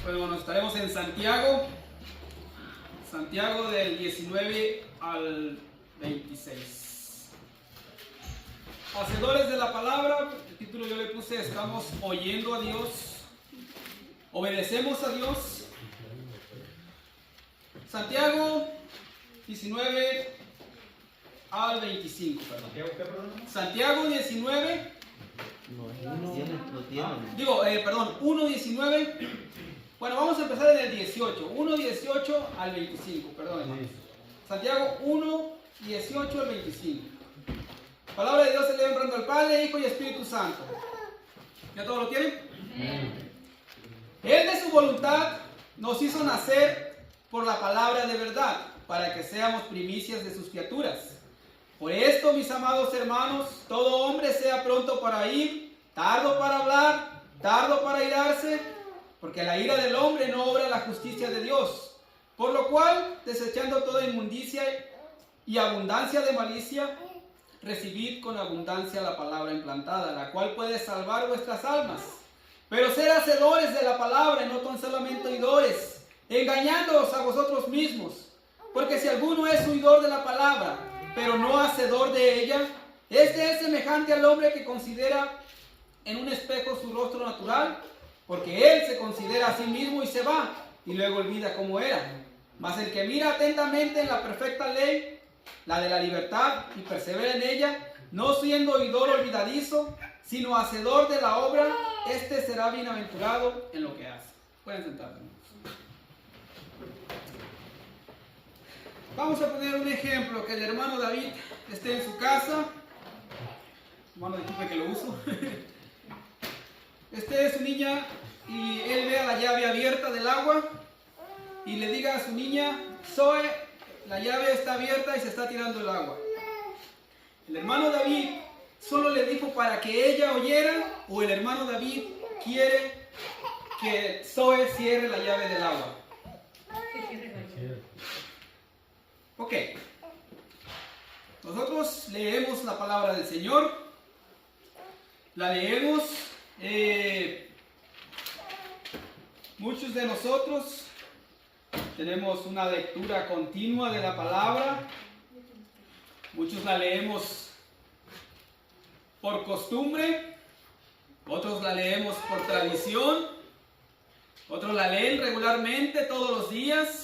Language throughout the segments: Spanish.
Bueno, nos estaremos en Santiago del 19 al 26. Hacedores de la palabra, el título yo le puse, estamos oyendo a Dios, obedecemos a Dios. Santiago 19 al 25, perdón. Santiago 19. Perdón, 1.19. Bueno, vamos a empezar en el 18. 1.18 al 25, perdón, hermanos. Santiago 1.18 al 25. Palabra de Dios se lee honrando al Padre, Hijo y Espíritu Santo. ¿Ya todos lo tienen? Él de su voluntad nos hizo nacer por la palabra de verdad, para que seamos primicias de sus criaturas. Por esto, mis amados hermanos, todo hombre sea pronto para oír, tardo para hablar, tardo para irarse, porque la ira del hombre no obra la justicia de Dios. Por lo cual, desechando toda inmundicia y abundancia de malicia, recibid con abundancia la palabra implantada, la cual puede salvar vuestras almas. Pero sed hacedores de la palabra y no tan solamente oidores, engañándoos a vosotros mismos. Porque si alguno es oidor de la palabra, pero no hacedor de ella, este es semejante al hombre que considera en un espejo su rostro natural, porque él se considera a sí mismo y se va, y luego olvida cómo era. Mas el que mira atentamente en la perfecta ley, la de la libertad, y persevera en ella, no siendo oidor olvidadizo, sino hacedor de la obra, este será bienaventurado en lo que hace. Pueden sentarse. Vamos a poner un ejemplo, que el hermano David esté en su casa. Hermano, disculpe que lo uso. Esté su niña y él vea la llave abierta del agua y le diga a su niña: Zoe, la llave está abierta y se está tirando el agua. El hermano David solo le dijo para que ella oyera, o el hermano David quiere que Zoe cierre la llave del agua. Ok, nosotros leemos la palabra del Señor, la leemos, muchos de nosotros tenemos una lectura continua de la palabra, muchos la leemos por costumbre, otros la leemos por tradición, otros la leen regularmente todos los días.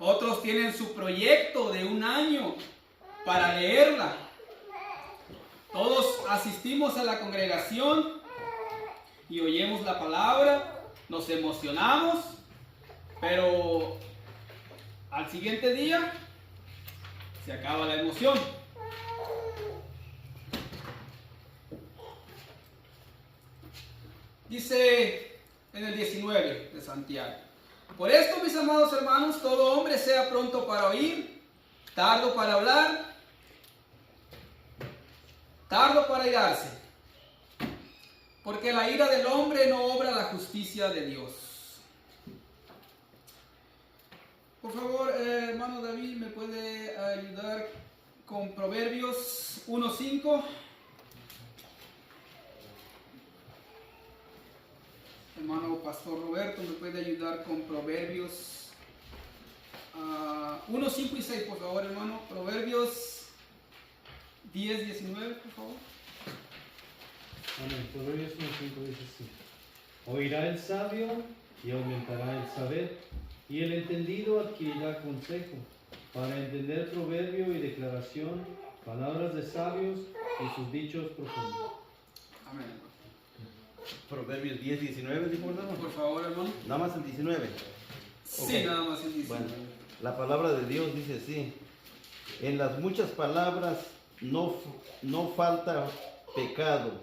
Otros tienen su proyecto de un año para leerla. Todos asistimos a la congregación y oyemos la palabra, nos emocionamos, pero al siguiente día se acaba la emoción. Dice en el 19 de Santiago: por esto, mis amados hermanos, todo hombre sea pronto para oír, tardo para hablar, tardo para irarse, porque la ira del hombre no obra la justicia de Dios. Por favor, hermano David, ¿me puede ayudar con Proverbios 1:5? Hermano Pastor Roberto, ¿me puede ayudar con Proverbios 1, 5 y 6, por favor, hermano? Proverbios 10, 19, por favor. Amén. Proverbios 1, 5 dice así: oirá el sabio y aumentará el saber, y el entendido adquirirá consejo, para entender proverbio y declaración, palabras de sabios y sus dichos profundos. Amén. Proverbios 10, 19, dijo, hermano. Por favor, hermano. Nada más el 19. Sí, Okay. nada más el 19. Bueno, la palabra de Dios dice así: en las muchas palabras no falta pecado,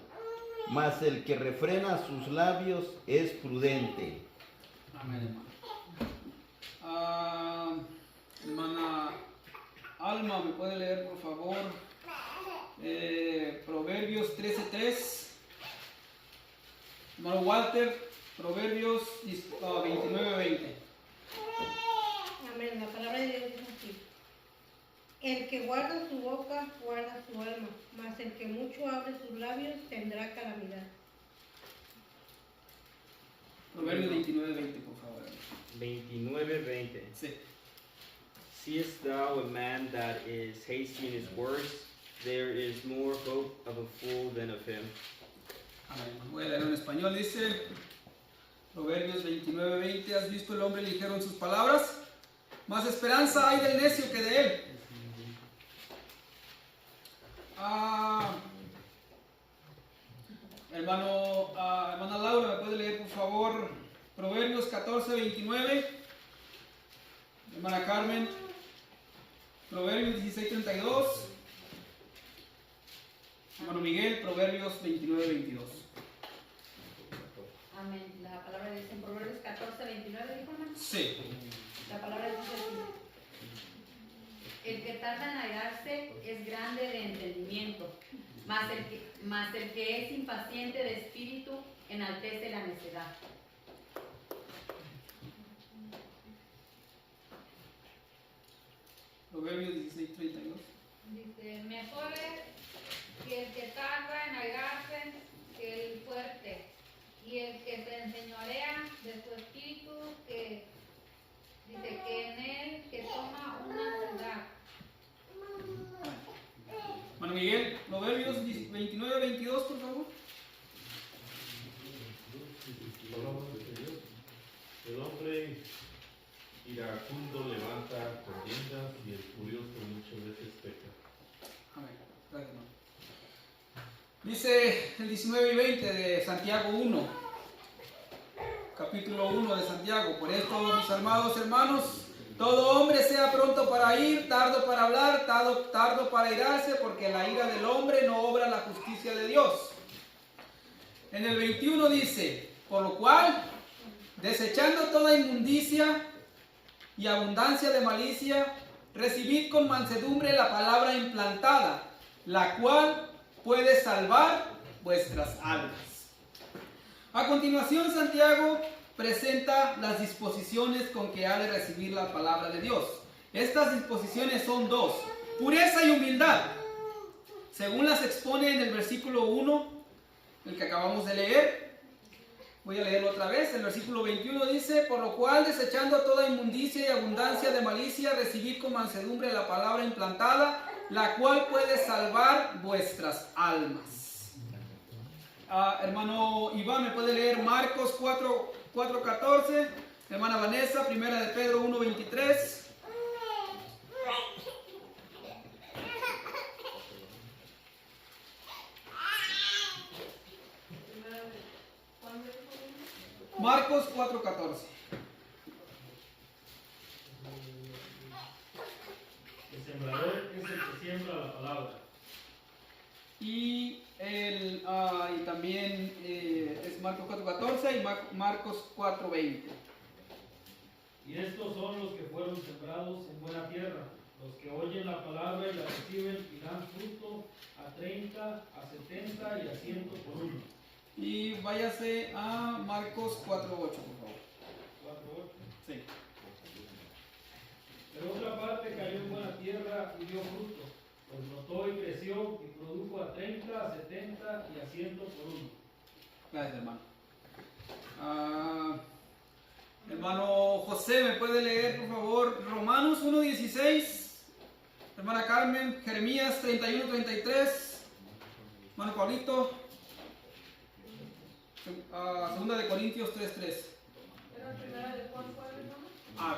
mas el que refrena sus labios es prudente. Amén, hermano. Hermana Alma, ¿me puede leer, por favor? Proverbios 13:3. Hermano Walter, Proverbios 29:20. Amén. La palabra de Dios dice así: el que guarda su boca, guarda su alma, mas el que mucho abre sus labios tendrá calamidad. Proverbios 29:20, por favor. 29:20. Sí. Seest thou a man that is hasty in his words? There is more hope of a fool than of him. Amén. Voy a leer en español. Dice Proverbios 29:20. ¿Has visto el hombre ligero en sus palabras? Más esperanza hay del necio que de él. Hermana Laura, ¿me puede leer por favor Proverbios 14:29? Hermana Carmen, Proverbios 16:32. Hermano Miguel, Proverbios 29:22. Amén. La palabra dice en Proverbios 14:29, dijo hermano. Sí. La palabra dice así: el que tarda en airarse es grande de entendimiento, mas el que es impaciente de espíritu enaltece la necedad. Proverbios 16:32. Dice, mejor es que el que tarda en airarse que el fuerte, y el que se enseñorea de su espíritu, que dice que en él que toma una ciudad. Hermano Miguel, Proverbios 29:22, por favor. Palabra de Dios. El hombre iracundo levanta contiendas y el furioso muchas veces peca. Amén. Gracias, hermano. Dice el 19:20 de Santiago 1, capítulo 1 de Santiago. Por esto, mis amados hermanos, todo hombre sea pronto para ir, tardo para hablar, tardo para irarse, porque la ira del hombre no obra la justicia de Dios. En el 21 dice, por lo cual, desechando toda inmundicia y abundancia de malicia, recibid con mansedumbre la palabra implantada, la cual puede salvar vuestras almas. A continuación, Santiago presenta las disposiciones con que ha de recibir la palabra de Dios. Estas disposiciones son dos: pureza y humildad, según las expone en el versículo 1, el que acabamos de leer. Voy a leerlo otra vez. El versículo 21 dice, por lo cual, desechando toda inmundicia y abundancia de malicia, recibid con mansedumbre la palabra implantada, la cual puede salvar vuestras almas. Hermano Iván, ¿me puede leer Marcos 4:14? Hermana Vanessa, primera de Pedro 1:23. Marcos 4:14. El sembrador es el que siembra la palabra. Y también es Marcos 4:14 y Marcos 4:20. Y estos son los que fueron sembrados en buena tierra, los que oyen la palabra y la reciben y dan fruto a 30, a 70 y a 100 por uno. Y váyase a Marcos 4:8, por favor. 4:8. Sí. Pero otra parte cayó en buena tierra y dio fruto, pues brotó y creció y produjo a 30, a 70 y a 100 por uno. Gracias, hermano. Hermano José, ¿me puede leer, por favor, Romanos 1:16? Hermana Carmen, Jeremías 31:33. Hermano Pablito, segunda de Corintios 3:3. ¿Era primera de Juan cuál, hermano?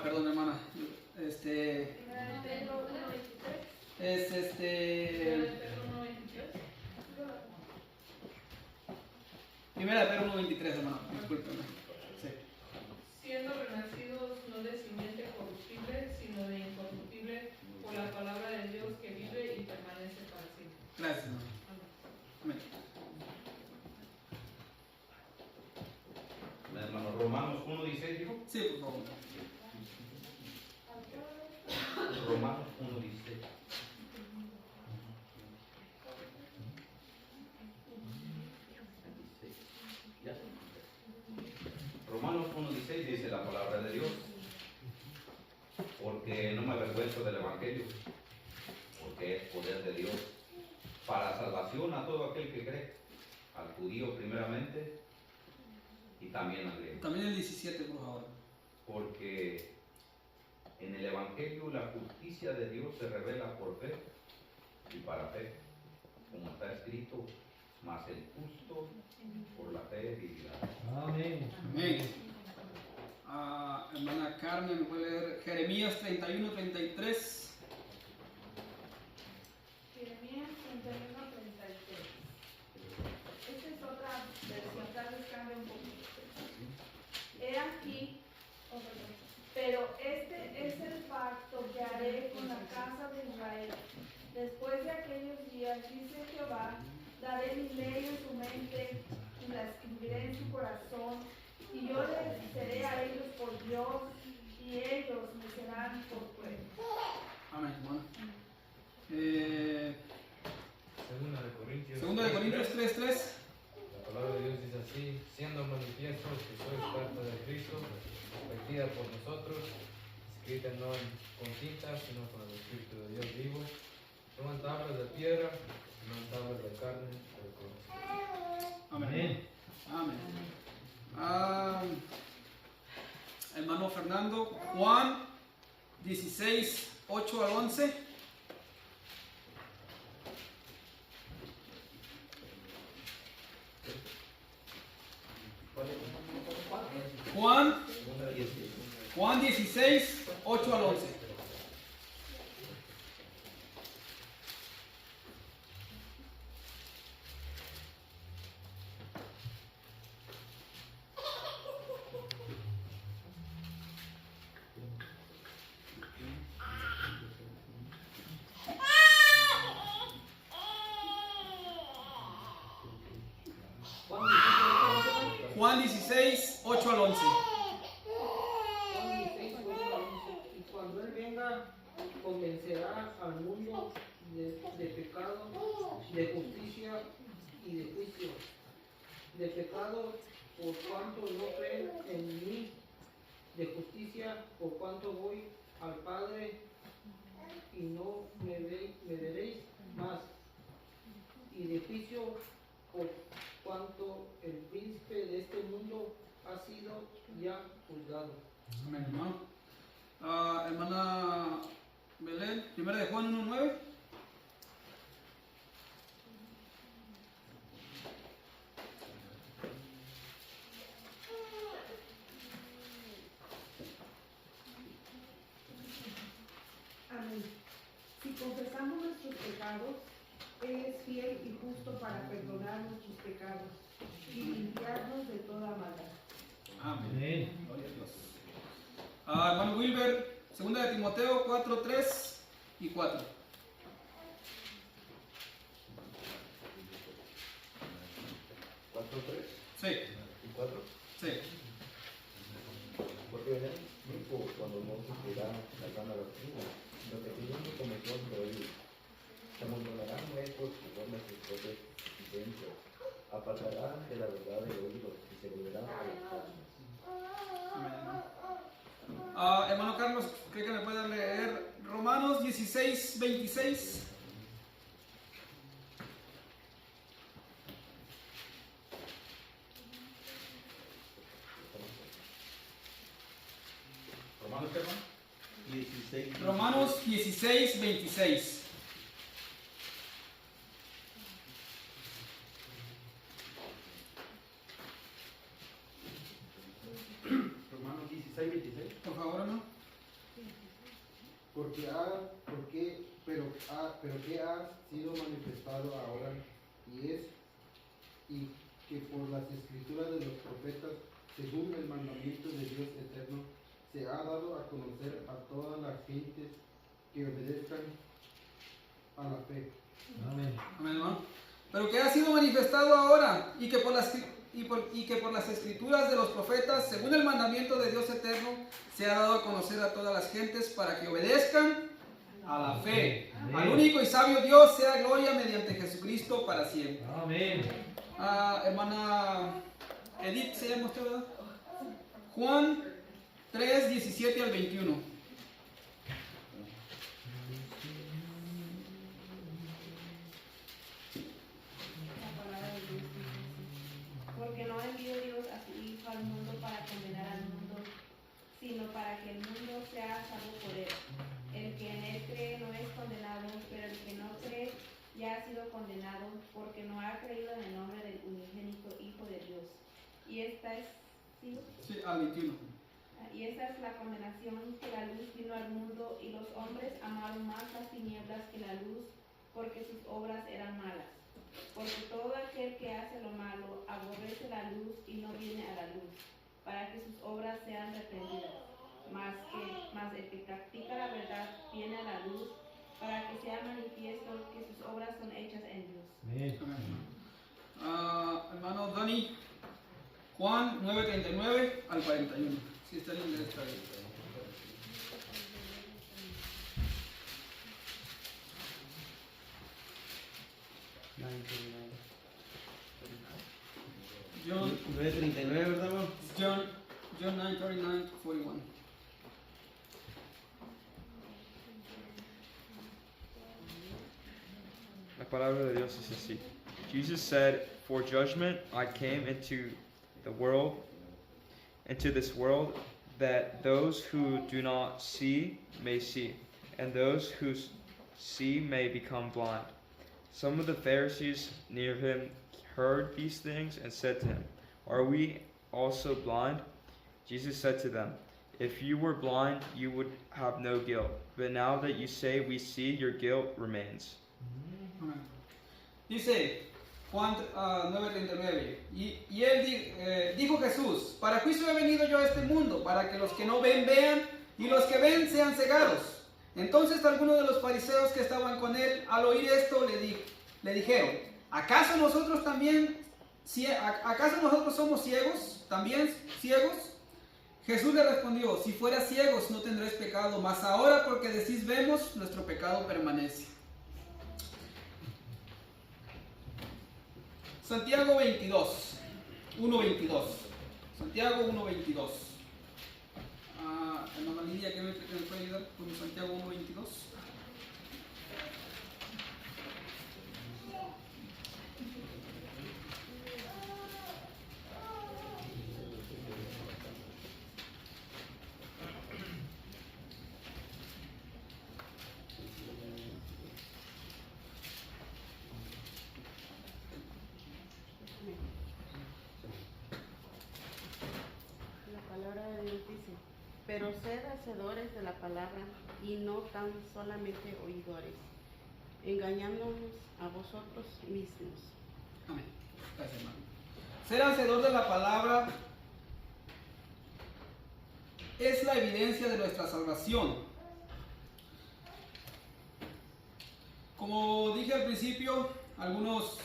Perdón, hermana. Primera de Pedro 1:23. Es Primera de Pedro 1:23. Primera de Pedro 1:23, hermano. Discúlpeme. Sí. Siendo renacidos no de simiente corruptible, sino de incorruptible, por la palabra de Dios que vive y permanece para siempre. Gracias, hermano. Amén. Hermano, Romanos 1:16, dijo. Sí, por favor. Romanos 1:16. ¿Ya? Romanos 1:16 dice la palabra de Dios, porque no me avergüenzo del Evangelio, porque es poder de Dios para salvación a todo aquel que cree, al judío primeramente y también al griego. También el 17, por favor. porque en el Evangelio la justicia de Dios se revela por fe y para fe, como está escrito, mas el justo por la fe vivirá. Amén. Amén. Hermana Carmen, voy a leer Jeremías 31:33. Jeremías 31:33. Esta es otra versión, tal vez cambia un poquito. He aquí, pero este es el pacto que haré con la casa de Israel. Después de aquellos días, dice Jehová, daré mi ley en su mente y la escribiré en su corazón, y yo les seré a ellos por Dios, y ellos me serán por pueblo. Amén, hermano. Segunda de Corintios 3:3. La palabra de Dios dice así: siendo manifiesto que sois carta de Cristo, vertida por nosotros, escrita no con tinta, sino con el Espíritu de Dios vivo, no en tablas de piedra, no en tablas de carne, pero con Espíritu. Amén. Amén. Hermano Fernando, Juan 16:8-11. Juan 16:8-11. Juan 16:8-11. Y cuando Él venga, convencerá al mundo de pecado, de justicia y de juicio. De pecado, por cuanto no creen en mí; de justicia, por cuanto voy al Padre y no me veréis más; y de juicio, por cuanto el príncipe de este mundo ha sido ya juzgado. Amén, hermano. Hermana Belén, 1 de Juan 1:9. Amén. Si confesamos nuestros pecados, Él es fiel y justo para perdonar nuestros pecados y limpiarnos de toda maldad. Amén. Gloria a Dios. Hermano Wilber, 2 de Timoteo 4:3 y 4. ¿4:3? Sí. ¿Y 4? Sí. Porque en el tiempo, cuando no se será la sana doctrina, lo que teniendo comenzó a oír, se amontonarán necios conforme a sus propias exigencias, apartarán de la verdad de oídos y se volverán a los cosmos. Hermano Carlos, ¿cree que me pueda leer Romanos 16:26? ¿Romanos qué, hermano? 16. Romanos 16:26. Romanos 16:26. Por favor, ¿no? Pero que ha sido manifestado ahora y que por las escrituras de los profetas, según el mandamiento de Dios eterno, se ha dado a conocer a todas las gentes que obedezcan a la fe. Amén. Amén, hermano. Pero que ha sido manifestado ahora y que por las escrituras de los profetas, según el mandamiento de Dios eterno, se ha dado a conocer a todas las gentes para que obedezcan a la fe. Amén. Al único y sabio Dios sea gloria mediante Jesucristo para siempre. Amén. Hermana Edith, ¿se llama usted, verdad? Juan 3:17-21. La palabra de Dios dice así: porque no envió Dios a su Hijo al mundo para condenar al mundo, sino para que el mundo sea salvo por él. El que en él cree no es condenado, pero el que no cree ya ha sido condenado, porque no ha creído en el nombre del unigénito Hijo de Dios. Y esta es, ¿sí? Sí, al 21. Y esa es la condenación, que la luz vino al mundo y los hombres amaron más las tinieblas que la luz, porque sus obras eran malas. Porque todo aquel que hace lo malo aborrece la luz y no viene a la luz, para que sus obras sean reprendidas. Mas el que practica la verdad viene a la luz, para que sea manifiesto que sus obras son hechas en Dios. Hermano Dani, Juan 9:39 al 41. Si está en inglés, está bien. John 9:39, ¿verdad, hermano? John 9:39 to 41. La palabra de Dios es así. Jesus said, "For judgment I came into this world, that those who do not see may see, and those who see may become blind." Some of the Pharisees near him heard these things and said to him, "Are we also blind?" Jesus said to them, "If you were blind, you would have no guilt. But now that you say we see, your guilt remains." Dice Juan 9:39, y él dijo Jesús, para juicio he venido yo a este mundo, para que los que no ven vean, y los que ven sean cegados. Entonces algunos de los fariseos que estaban con él, al oír esto, le dijeron, ¿acaso nosotros somos ciegos? ¿También ciegos? Jesús le respondió, si fueras ciegos no tendréis pecado, mas ahora porque decís vemos, nuestro pecado permanece. Santiago 1:22. Santiago 1:22. Hermana Lidia, ¿qué me puede ayudar con Santiago 1:22? Dice, pero sed hacedores de la palabra y no tan solamente oidores, engañándonos a vosotros mismos. Amén. Gracias, hermano. Ser hacedor de la palabra es la evidencia de nuestra salvación. Como dije al principio, algunos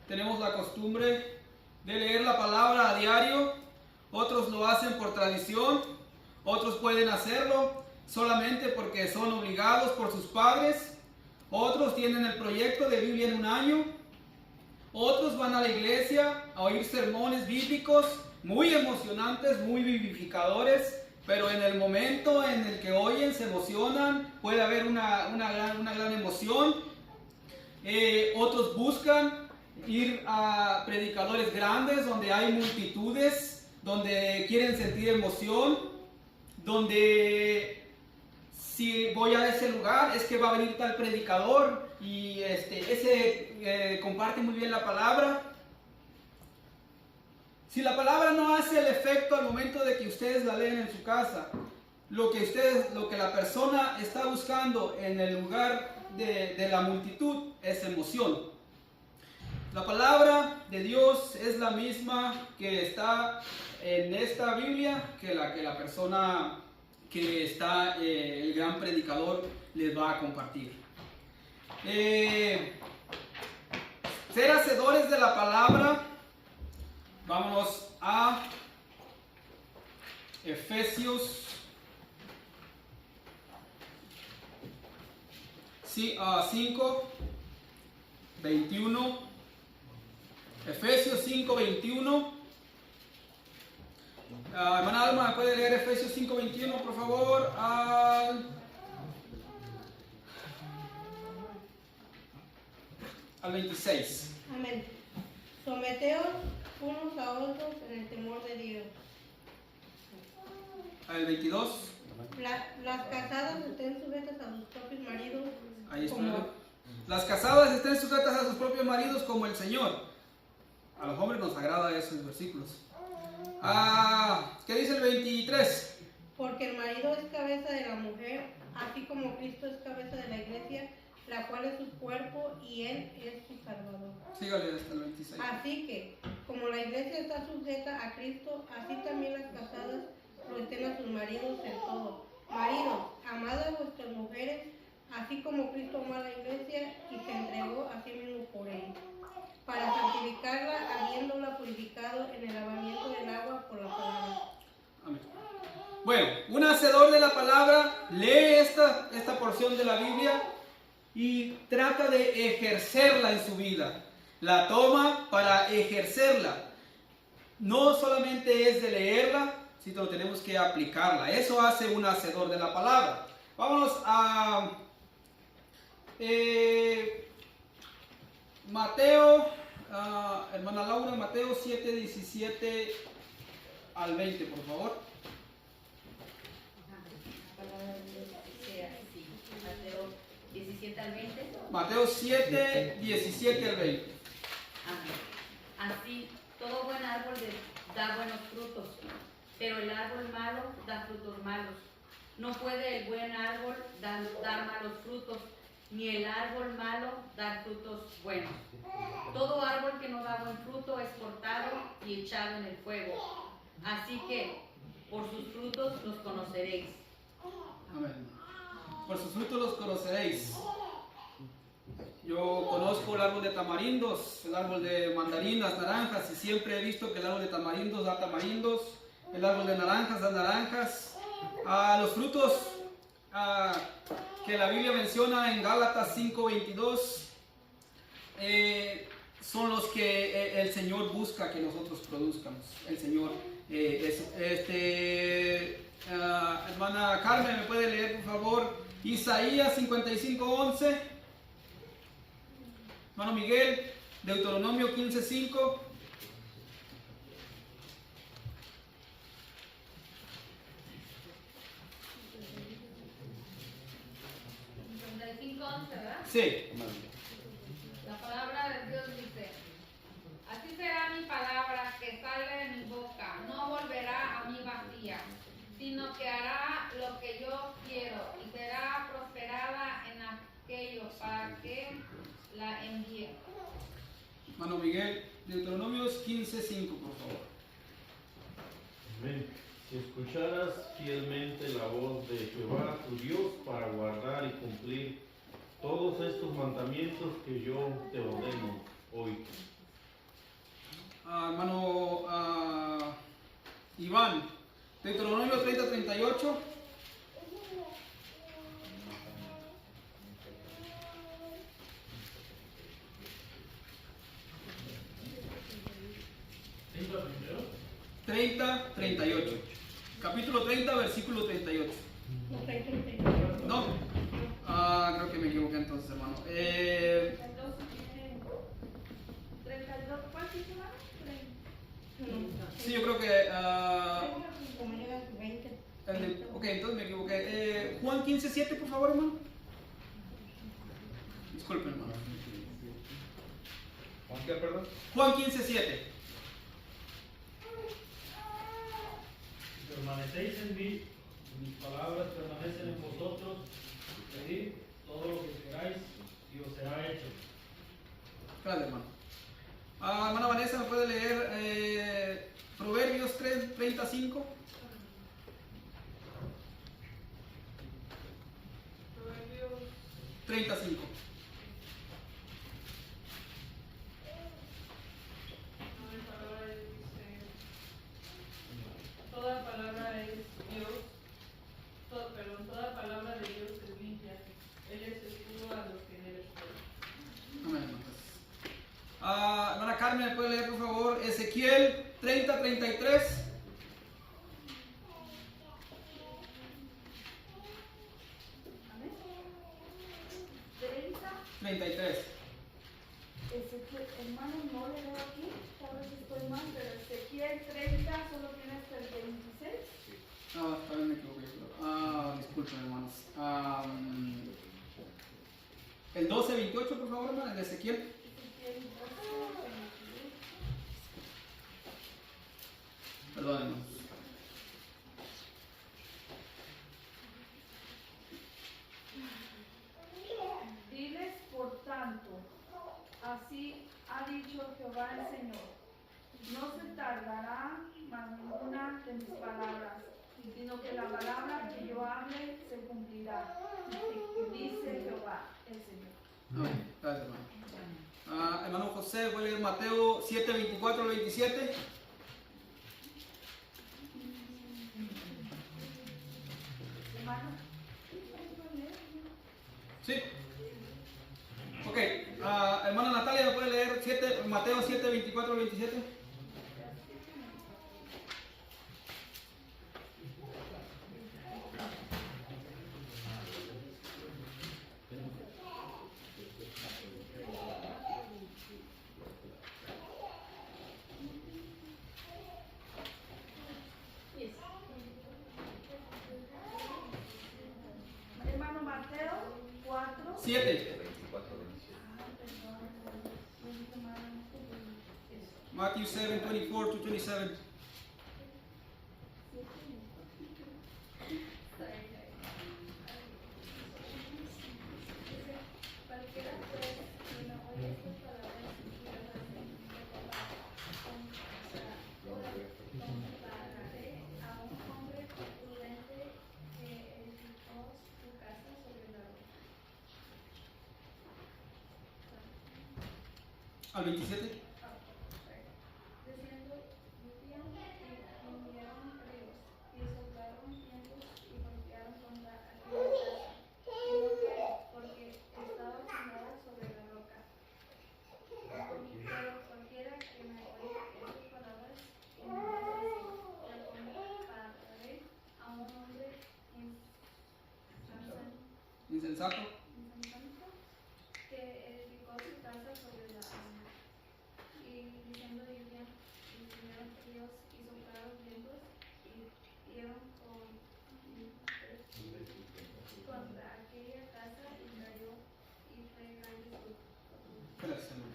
tenemos la costumbre de leer la palabra a diario. Otros lo hacen por tradición, otros pueden hacerlo solamente porque son obligados por sus padres, otros tienen el proyecto de Biblia en un año, otros van a la iglesia a oír sermones bíblicos muy emocionantes, muy vivificadores, pero en el momento en el que oyen se emocionan, puede haber una gran emoción. Otros buscan ir a predicadores grandes donde hay multitudes, donde quieren sentir emoción, donde si voy a ese lugar es que va a venir tal predicador y ese comparte muy bien la palabra. Si la palabra no hace el efecto al momento de que ustedes la leen en su casa, lo que la persona está buscando en el lugar de la multitud es emoción. La palabra de Dios es la misma que está en esta Biblia que la persona que está, el gran predicador, les va a compartir. Ser hacedores de la palabra, vámonos a Efesios 5:21. Efesios 5:21. Hermana Alma, ¿me puede leer Efesios 5:21, por favor? Al 26. Amén. Someteos unos a otros en el temor de Dios. El 22. Las casadas estén sujetas a sus propios maridos. Ahí está. como- Las casadas estén sujetas a sus propios maridos como el Señor. A los hombres nos agrada esos versículos. ¿Qué dice el 23? Porque el marido es cabeza de la mujer, así como Cristo es cabeza de la iglesia, la cual es su cuerpo y él es su salvador. Sígale hasta el 26. Así que, como la iglesia está sujeta a Cristo, así también las casadas lo estén a sus maridos en todo. Maridos, amad a vuestras mujeres, así como Cristo amó a la iglesia y se entregó a sí mismo por ella, para santificarla, habiéndola purificado en el lavamiento del agua por la palabra. Amén. Bueno, un hacedor de la palabra lee esta porción de la Biblia y trata de ejercerla en su vida. La toma para ejercerla. No solamente es de leerla, sino tenemos que aplicarla. Eso hace un hacedor de la palabra. Vámonos a Mateo, hermana Laura, Mateo 7, 17 al 20, por favor. Mateo 17 al 20. Mateo 7, 17 al 20. Amén. Así, todo buen árbol da buenos frutos, pero el árbol malo da frutos malos. No puede el buen árbol dar malos frutos, ni el árbol malo dar frutos buenos. Todo árbol que no da buen fruto es cortado y echado en el fuego. Así que, por sus frutos los conoceréis. Amén. Por sus frutos los conoceréis. Yo conozco el árbol de tamarindos, el árbol de mandarinas, naranjas, y siempre he visto que el árbol de tamarindos da tamarindos, el árbol de naranjas da naranjas. Los frutos que la Biblia menciona en Gálatas 5:22 son los que el Señor busca que nosotros produzcamos. El Señor, hermana Carmen, ¿me puede leer por favor Isaías 55:11? Hermano Miguel, Deuteronomio 15:5. ¿verdad? Sí. La palabra de Dios dice: así será mi palabra que salga de mi boca, no volverá a mí vacía, sino que hará lo que yo quiero y será prosperada en aquello para que la envíe. Hermano Miguel, Deuteronomios 15:5, por favor. Amén. Si escucharas fielmente la voz de Jehová tu Dios para guardar y cumplir todos estos mandamientos que yo te ordeno hoy. Hermano Iván, Deuteronomio 30:38. ¿30, 38? Capítulo 30, versículo 38. No, creo que me equivoqué entonces, hermano. Entonces tiene 32, ¿cuál dice, hermano? Sí, yo creo que... ok, entonces me equivoqué. Juan 15:7, por favor, hermano. Disculpen, hermano. ¿Juan qué, perdón? Juan 15:7. Si permanecéis en mí, y mis palabras permanecen en vosotros, pedid todo lo que queráis y os será hecho. Gracias, hermano. Hermana Vanessa, ¿me puede leer Proverbios 3:35? Proverbios 35. La palabra dice: toda palabra es Dios, toda palabra de Dios es limpia, Él es escudo a los que en Él esperan. Amén, hermanas. Hermana Carmen, ¿me puede leer por favor Ezequiel 30:33? Amén. 33. Ezequiel, hermano, no le veo aquí, tal vez estoy mal, pero Ezequiel 30 solo tiene hasta el 26. No, está bien, 28, por favor, hermana, de Ezequiel. Perdón, hermanos. Diles, por tanto, así ha dicho Jehová el Señor, no se tardará más ninguna de mis palabras, sino que la palabra que yo hable se cumplirá, dice Jehová el Señor. Amén. Gracias, hermano. Hermano José, voy a leer Mateo 7, 24 al 27. Sí. Ok. Hermana Natalia, ¿me puede leer Mateo 7, 24 al 27? Hermano Mateo 4. 7. Matthew 7, 24 to 27. Cualquiera pues que no oye estas palabras y las hace, compararé a un hombre prudente que edificó su casa sobre la roca. Al 27. Descendió lluvia y vinieron ríos, y soplaron vientos y golpearon contra aquella casa, y no cayó, porque estaba fundada sobre la roca. Pero cualquiera que me oye estas palabras y no las hace, le compararé a un hombre Insensato. que edificó su casa sobre la arena. Y diciendo lluvia, y vinieron ríos y soplaron vientos y dieron contra aquella casa y cayó, y fue grande su Gracias, hermano.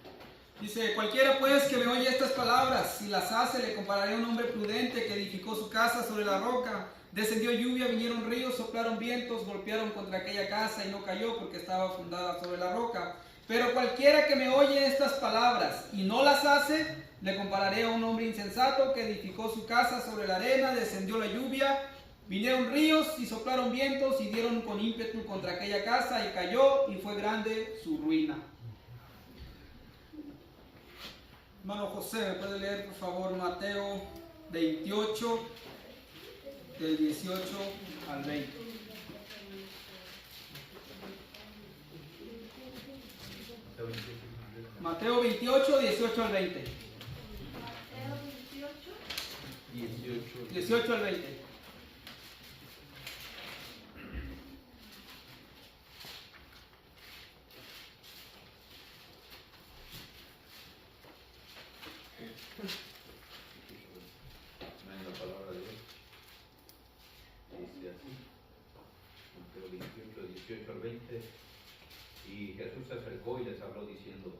Dice, cualquiera pues que me oye estas palabras y las hace, le compararé a un hombre prudente que edificó su casa sobre la roca. Descendió lluvia, vinieron ríos, soplaron vientos, golpearon contra aquella casa y no cayó porque estaba fundada sobre la roca. Pero cualquiera que me oye estas palabras y no las hace, le compararé a un hombre insensato que edificó su casa sobre la arena, descendió la lluvia, vinieron ríos y soplaron vientos y dieron con ímpetu contra aquella casa y cayó y fue grande su ruina. Hermano José, ¿me puede leer por favor Mateo 28, del 18 al 20? Mateo 28, 18 al 20. 18 al 20. En la palabra de Dios dice así, Mateo 28, 18 al 20, y Jesús se acercó y les habló diciendo,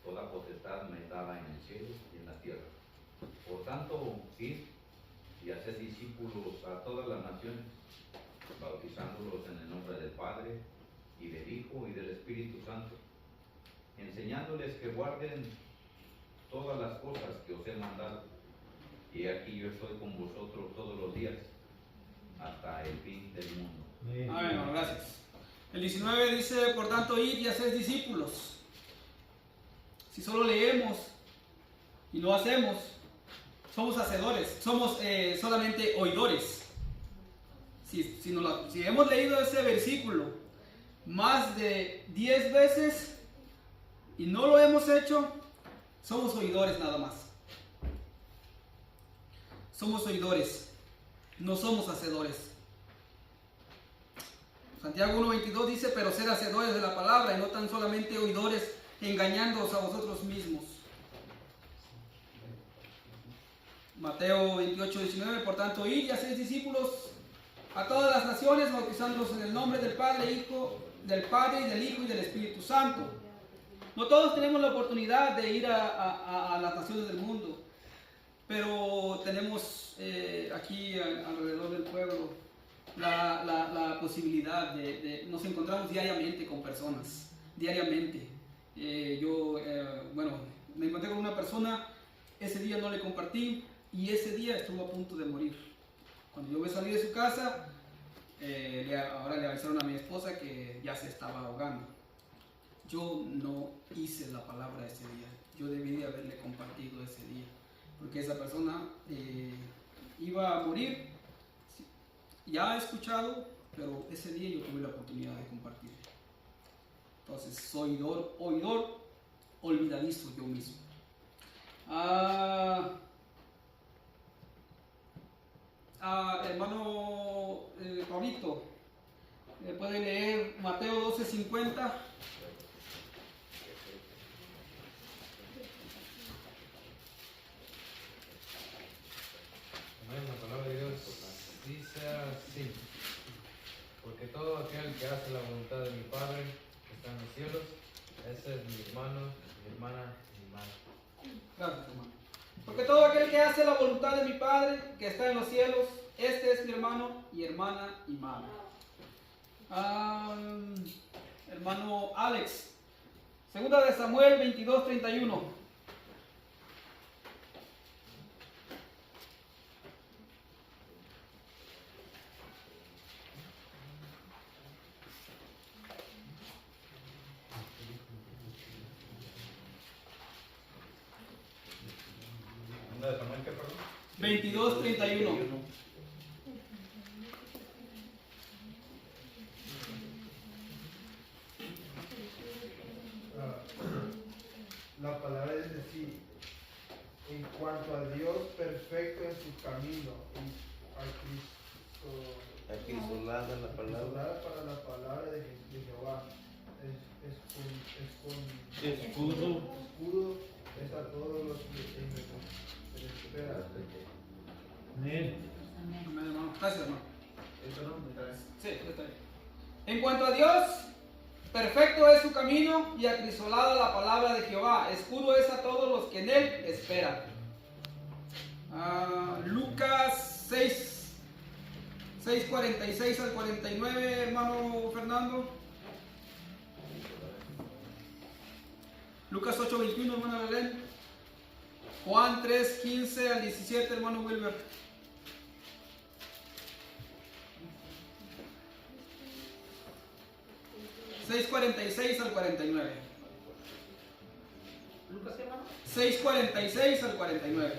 toda potestad me es dada en el cielo y en la tierra. Por tanto, id y haced discípulos a todas las naciones, bautizándolos en el nombre del Padre, y del Hijo, y del Espíritu Santo, enseñándoles que guarden todas las cosas que os he mandado. Y aquí yo estoy con vosotros todos los días, hasta el fin del mundo. Amén, hermano, gracias. El 19 dice, por tanto, id y haced discípulos. Si solo leemos y no hacemos, somos hacedores, somos solamente oidores. Si hemos leído ese versículo más de 10 veces y no lo hemos hecho, somos oidores nada más. Somos oidores, no somos hacedores. Santiago 1:22 dice, pero ser hacedores de la palabra y no tan solamente oidores, engañándoos a vosotros mismos. Mateo 28:19, por tanto, id y haced discípulos a todas las naciones, bautizándolos en el nombre del Padre, del Padre y del Hijo y del Espíritu Santo, No todos tenemos la oportunidad de ir a las naciones del mundo, pero tenemos aquí alrededor del pueblo la posibilidad nos encontramos diariamente con personas, diariamente. Me encontré con una persona, ese día no le compartí y ese día estuvo a punto de morir. Cuando yo salí de su casa, ahora le avisaron a mi esposa que ya se estaba ahogando. Yo no hice la palabra ese día, yo debí de haberle compartido ese día, porque esa persona iba a morir. Ya he escuchado, pero ese día yo tuve la oportunidad de compartir. Entonces, soy oidor, olvidadizo yo mismo. Hermano Pablito, ¿puede leer Mateo 12:50? La palabra de Dios dice así: porque todo aquel que hace la voluntad de mi Padre que está en los cielos, ese es mi hermano, mi hermana y mi madre. Gracias, hermano. Porque todo aquel que hace la voluntad de mi Padre que está en los cielos, este es mi hermano y hermana y madre. Hermano Alex, 2 de Samuel 22:31. ¿De Samuel qué, perdón? 22:31. La palabra es decir, en cuanto a Dios perfecto en su camino, acrisolada la palabra. Acrisolada para la palabra de Jehová. Escudo es a todos los que les esperan. Amén. Amén, hermano. Gracias, hermano. Eso no me trae. Sí, está bien. En cuanto a Dios, perfecto es su camino y acrisolada la palabra de Jehová. Escudo es a todos los que en él esperan. Lucas 6:46 al 49, hermano Fernando. Lucas 8:21, hermano Belén. Juan 3:15 al 17, hermano Wilber. (6:46 al 49). Lucas, ¿qué, hermano? 6:46 al 49.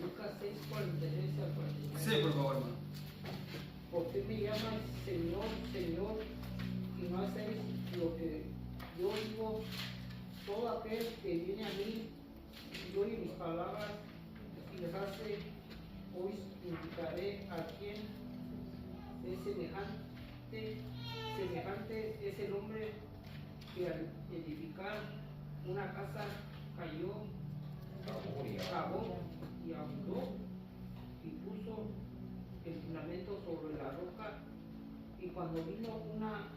Lucas 6:46 al 49. Sí, por favor, hermano. ¿Por qué me llaman Señor, Señor, y no hacéis lo que yo digo? Todo aquel que viene a mí y oye mis palabras y las hace, hoy indicaré a quien es semejante es el hombre que al edificar una casa cavó y ahondó y puso el fundamento sobre la roca, y cuando vino una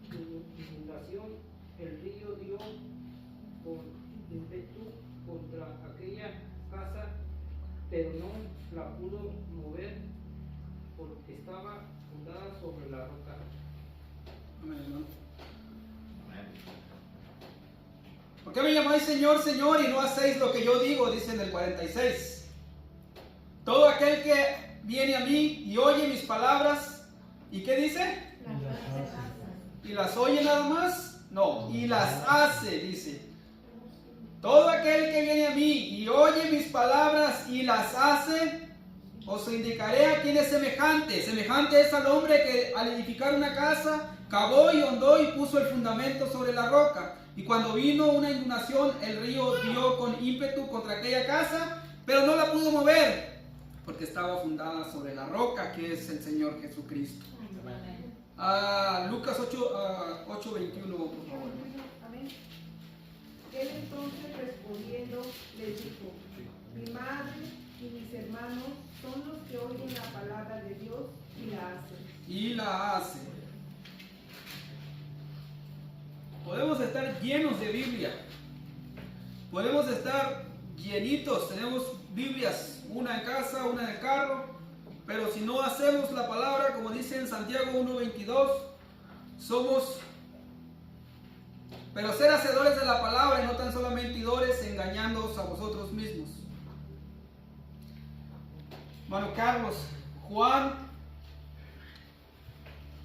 inundación, el río dio con ímpetu contra aquella casa, pero no la pudo mover porque estaba fundada sobre la roca. Amén, hermano. ¿Por qué me llamáis Señor, Señor y no hacéis lo que yo digo? Dice en el 46. Todo aquel que viene a mí y oye mis palabras, ¿y qué dice? ¿Y las oye nada más? No, y las hace, dice. Todo aquel que viene a mí y oye mis palabras y las hace, os indicaré a quién es semejante. Semejante es al hombre que al edificar una casa, cavó y hondó y puso el fundamento sobre la roca. Y cuando vino una inundación, el río dio con ímpetu contra aquella casa, pero no la pudo mover, porque estaba fundada sobre la roca, que es el Señor Jesucristo. Lucas 8:21, por favor. Amén. Él entonces respondiendo les dijo: mi madre y mis hermanos son los que oyen la palabra de Dios y la hacen. Y la hacen. Podemos estar llenos de Biblia. Podemos estar llenitos. Tenemos Biblias, una en casa, una en el carro. Pero si no hacemos la palabra, como dice en Santiago 1:22, somos... Pero ser hacedores de la palabra y no tan solo mentidores, engañándoos a vosotros mismos. Hermano Carlos, Juan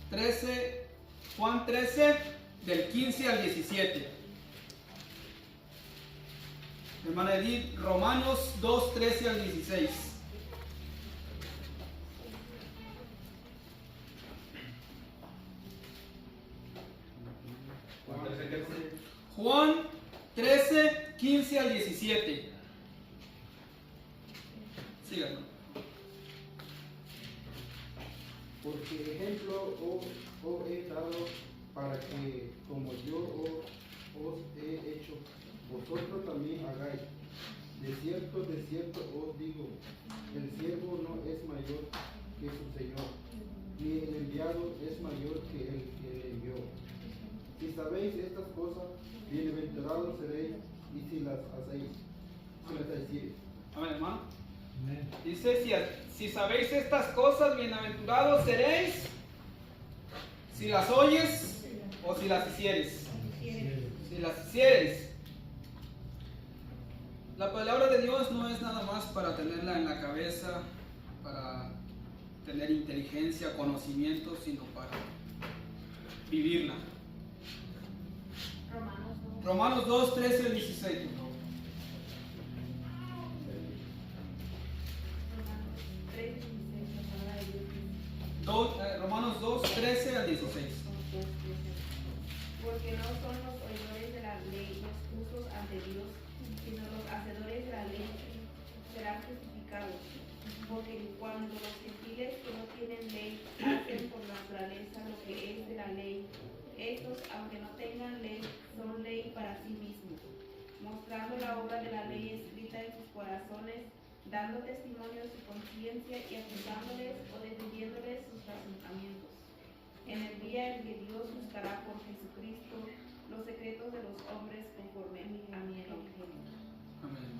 13, del 15 al 17. Hermana Edith, Romanos 2, 13 al 16. Juan 13, 15 al 17. Síganlo. Porque ejemplo os he dado para que, como yo os he hecho, vosotros también hagáis. De cierto os digo, el siervo no es mayor que su Señor, ni el enviado es mayor que el que le envió. Si sabéis estas cosas, bienaventurados seréis, y si las hacéis, Amén, hermano. Dice, si sabéis estas cosas, bienaventurados seréis, si las oyes o si las hicieres. Si las hicieres. La palabra de Dios no es nada más para tenerla en la cabeza, para tener inteligencia, conocimiento, sino para vivirla. Romanos 2, 13 al 16, por favor. Romanos 2, 13 al 16. Porque no son los oidores de la ley los justos ante Dios, sino los hacedores de la ley serán justificados. Porque cuando los gentiles que no tienen ley hacen por naturaleza lo que es de la ley, estos, aunque no tengan ley, son ley para sí mismos, mostrando la obra de la ley escrita en sus corazones, dando testimonio de su conciencia y acusándoles o defendiéndoles sus razonamientos. En el día en que Dios juzgará por Jesucristo los secretos de los hombres conforme a mi evangelio. Amén.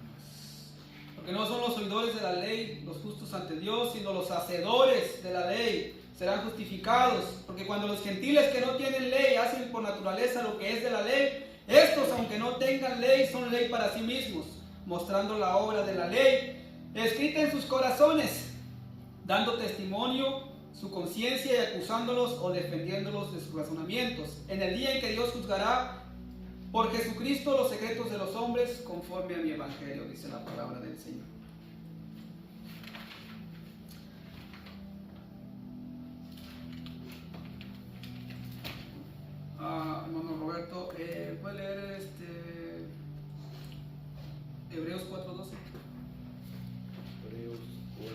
Porque no son los oidores de la ley los justos ante Dios, sino los hacedores de la ley serán justificados. Porque cuando los gentiles que no tienen ley hacen por naturaleza lo que es de la ley, estos, aunque no tengan ley, son ley para sí mismos, mostrando la obra de la ley escrita en sus corazones, dando testimonio su conciencia y acusándolos o defendiéndolos de sus razonamientos. En el día en que Dios juzgará por Jesucristo los secretos de los hombres conforme a mi evangelio, dice la palabra del Señor. Hermano Roberto, ¿puede leer Hebreos 4:12? Hebreos 4:12.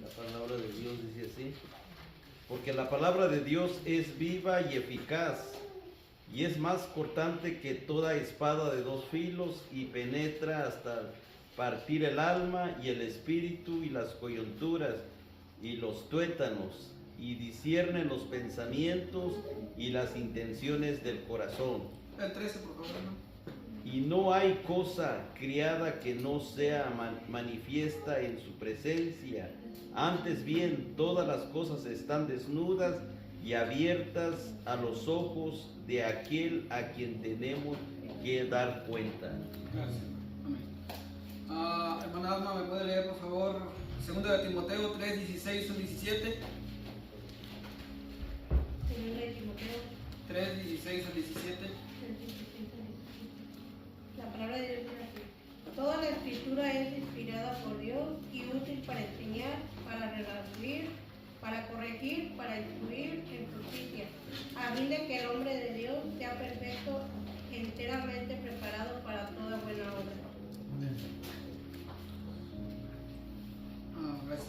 La palabra de Dios dice así: porque la palabra de Dios es viva y eficaz, y es más cortante que toda espada de dos filos, y penetra hasta partir el alma y el espíritu y las coyunturas y los tuétanos, y discierne los pensamientos y las intenciones del corazón. El 13, por favor, ¿no? Y no hay cosa criada que no sea manifiesta en su presencia. Antes bien, todas las cosas están desnudas y abiertas a los ojos de aquel a quien tenemos que dar cuenta. Gracias. Amén. Hermana Alma, ¿me puede leer, por favor, 2 de Timoteo 3:16 al 17? 2 de Timoteo 3:16 al 17. La palabra de Dios dice así: toda la escritura es inspirada por Dios y útil para enseñar, para redarguir, para corregir, para instruir en justicia, a fin de que el hombre de Dios sea perfecto, enteramente preparado para toda buena obra. Gracias.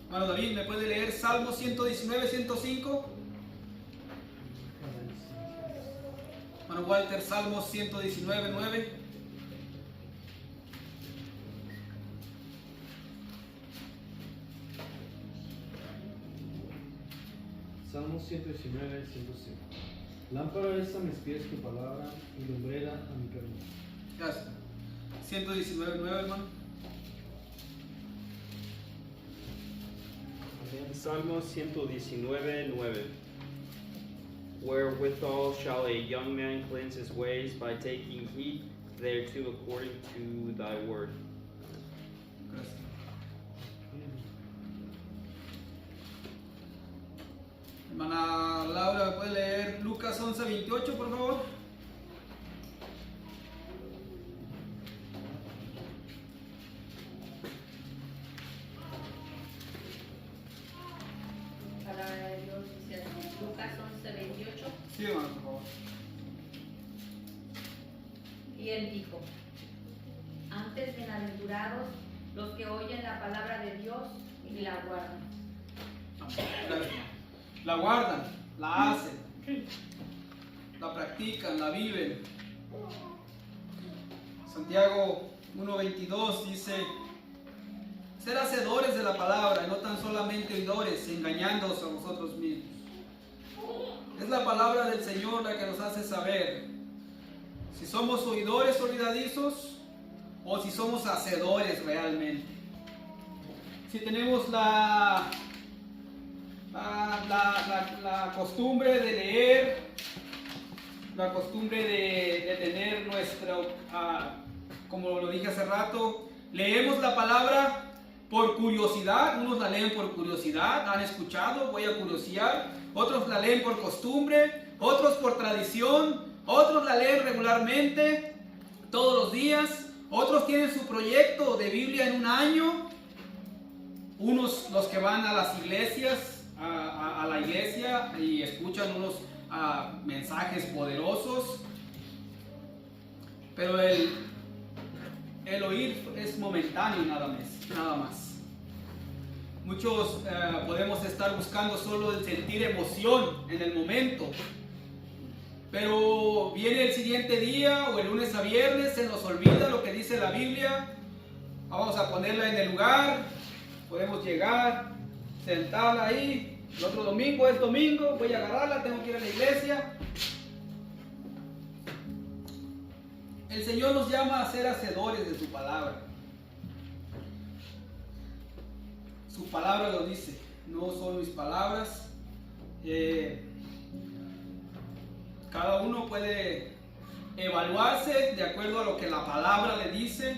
Hermano David, ¿me puede leer Salmo 119, 105? Hermano Walter, Salmo 119, 9. Salmo 119, 105. Lámpara es a mis pies tu palabra y lumbrera a mi camino. Gracias. 119, 9, hermano. Salmo 119:9. Wherewithal shall a young man cleanse his ways by taking heed thereto according to thy word. Gracias. Hermana Laura, ¿me puede leer Lucas 11, 28, por favor? Palabra de Dios dice así, Lucas 11, 28. Sí, hermano, por favor. Y él dijo, antes bienaventurados los que oyen la palabra de Dios y la guardan. Gracias. La guardan, la hacen, la practican, la viven. Santiago 1:22 dice, ser hacedores de la palabra y no tan solamente oidores, engañándoos a vosotros mismos. Es la palabra del Señor la que nos hace saber si somos oidores olvidadizos o si somos hacedores realmente. Si tenemos la costumbre de leer, la costumbre de tener nuestro, como lo dije hace rato, leemos la palabra por curiosidad. Unos la leen por curiosidad, han escuchado, voy a curiosear. Otros la leen por costumbre, otros por tradición, otros la leen regularmente, todos los días. Otros tienen su proyecto de Biblia en un año. Unos los que van a las iglesias, a la iglesia y escuchan unos mensajes poderosos, pero el oír es momentáneo nada más. Muchos podemos estar buscando solo el sentir emoción en el momento, pero viene el siguiente día o el lunes a viernes, se nos olvida lo que dice la Biblia. Vamos a ponerla en el lugar, podemos llegar, sentarla ahí. El otro domingo es domingo, voy a agarrarla, tengo que ir a la iglesia. El Señor nos llama a ser hacedores de su palabra. Su palabra lo dice, no son mis palabras. Cada uno puede evaluarse de acuerdo a lo que la palabra le dice.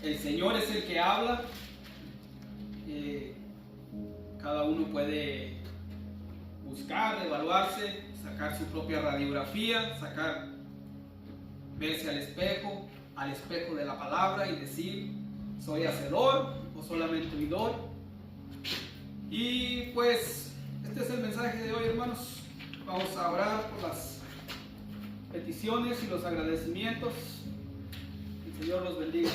El Señor es el que habla. Cada uno puede buscar, evaluarse, sacar su propia radiografía, verse al espejo de la palabra y decir, ¿soy hacedor o solamente oidor? Y pues, este es el mensaje de hoy, hermanos. Vamos a orar por las peticiones y los agradecimientos. Que el Señor los bendiga.